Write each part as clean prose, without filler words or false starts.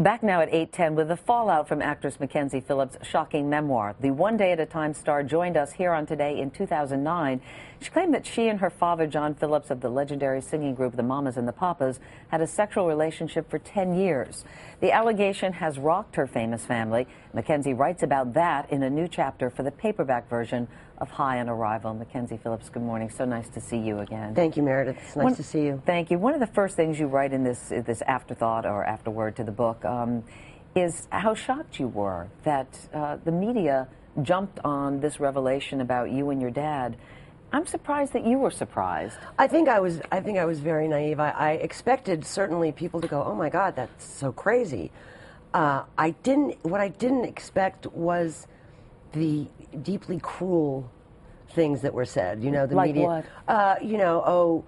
Back now at 8:10 with the fallout from actress Mackenzie Phillips' shocking memoir. The One Day at a Time star joined us here on Today in 2009. She claimed that she and her father, John Phillips, of the legendary singing group The Mamas and the Papas, had a sexual relationship for 10 years. The allegation has rocked her famous family. Mackenzie writes about that in a new chapter for the paperback version of High on Arrival. Mackenzie Phillips, good morning. So nice to see you again. Thank you, Meredith. It's nice to see you. Thank you. One of the first things you write in this afterthought or afterword to the book is how shocked you were that the media jumped on this revelation about you and your dad. I'm surprised that you were surprised. I think I was very naive. I expected certainly people to go, "Oh my God, that's so crazy." What I didn't expect was the deeply cruel things that were said. You know, the like media. What? You know,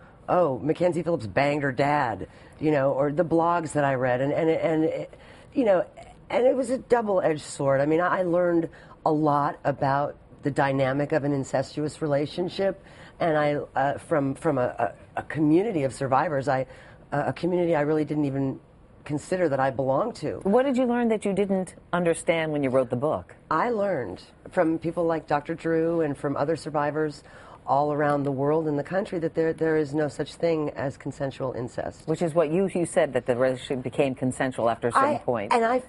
Mackenzie Phillips banged her dad. You know, or the blogs that I read, and you know, and it was a double-edged sword. I mean, I learned a lot about the dynamic of an incestuous relationship, and from a community of survivors, a community I really didn't even consider that I belonged to. What did you learn that you didn't understand when you wrote the book? I learned from people like Dr. Drew and from other survivors all around the world and the country that there is no such thing as consensual incest. Which is what you said, that the relationship became consensual after a certain point. And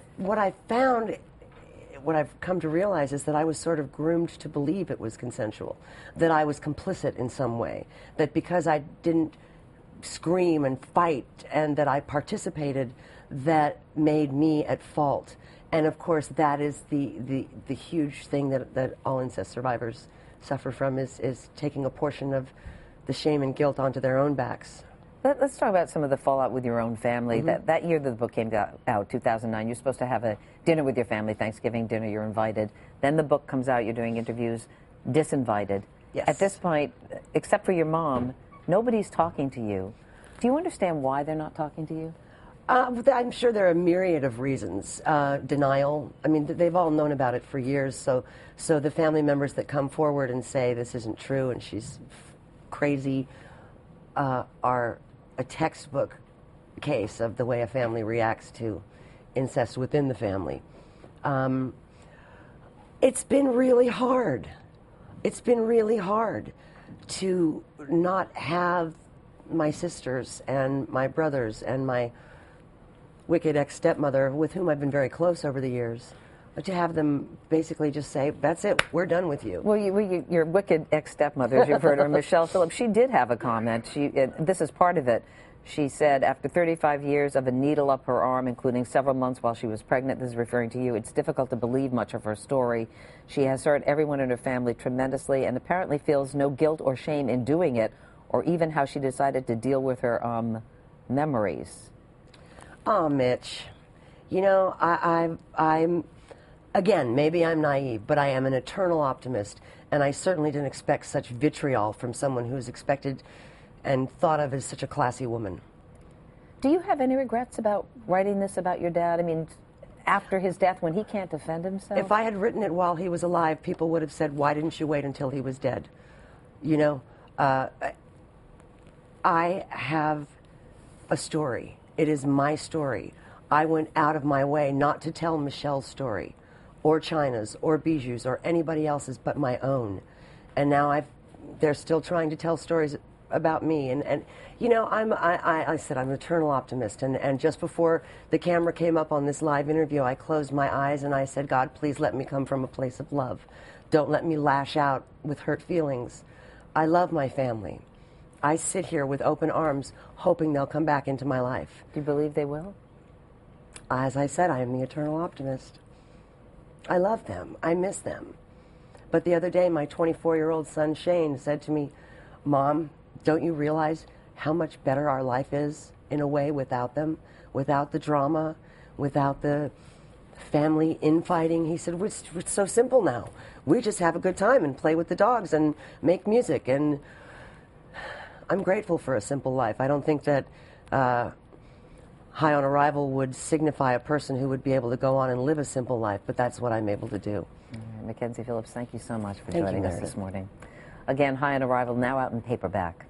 what I've come to realize is that I was sort of groomed to believe it was consensual, that I was complicit in some way, that because I didn't scream and fight and that I participated, that made me at fault. And of course that is the huge thing that all incest survivors suffer from, is taking a portion of the shame and guilt onto their own backs. Let's talk about some of the fallout with your own family. Mm-hmm. That year that the book came out, 2009, you're supposed to have a dinner with your family, Thanksgiving dinner, you're invited. Then the book comes out, you're doing interviews, disinvited. Yes. At this point, except for your mom, nobody's talking to you. Do you understand why they're not talking to you? I'm sure there are a myriad of reasons. Denial. I mean, they've all known about it for years, so the family members that come forward and say this isn't true and she's crazy are a textbook case of the way a family reacts to incest within the family. It's been really hard. It's been really hard to not have my sisters and my brothers and my wicked ex-stepmother, with whom I've been very close over the years, but to have them basically just say, "That's it, we're done with you." Well, your wicked ex-stepmother, as you've heard her, Michelle Phillips, she did have a comment. This is part of it. She said, after 35 years of a needle up her arm, including several months while she was pregnant, this is referring to you, it's difficult to believe much of her story. She has hurt everyone in her family tremendously and apparently feels no guilt or shame in doing it, or even how she decided to deal with her memories. Oh, Mitch, you know, I'm, again, maybe I'm naive, but I am an eternal optimist, and I certainly didn't expect such vitriol from someone who's expected and thought of as such a classy woman. Do you have any regrets about writing this about your dad? I mean, after his death, when he can't defend himself? If I had written it while he was alive, people would have said, "Why didn't you wait until he was dead?" You know, I have a story. It is my story. I went out of my way not to tell Michelle's story, or China's, or Bijou's, or anybody else's but my own. And now they're still trying to tell stories about me. And you know, I said I'm an eternal optimist. And just before the camera came up on this live interview, I closed my eyes and I said, "God, please let me come from a place of love. Don't let me lash out with hurt feelings. I love my family. I sit here with open arms, hoping they'll come back into my life." Do you believe they will? As I said, I am the eternal optimist. I love them. I miss them. But the other day, my 24-year-old son, Shane, said to me, "Mom, don't you realize how much better our life is, in a way, without them? Without the drama, without the family infighting?" He said, it's so simple now. We just have a good time and play with the dogs and make music." And I'm grateful for a simple life. I don't think that High on Arrival would signify a person who would be able to go on and live a simple life, but that's what I'm able to do. Mackenzie Phillips, thank you so much for joining us this morning. Again, High on Arrival, now out in paperback.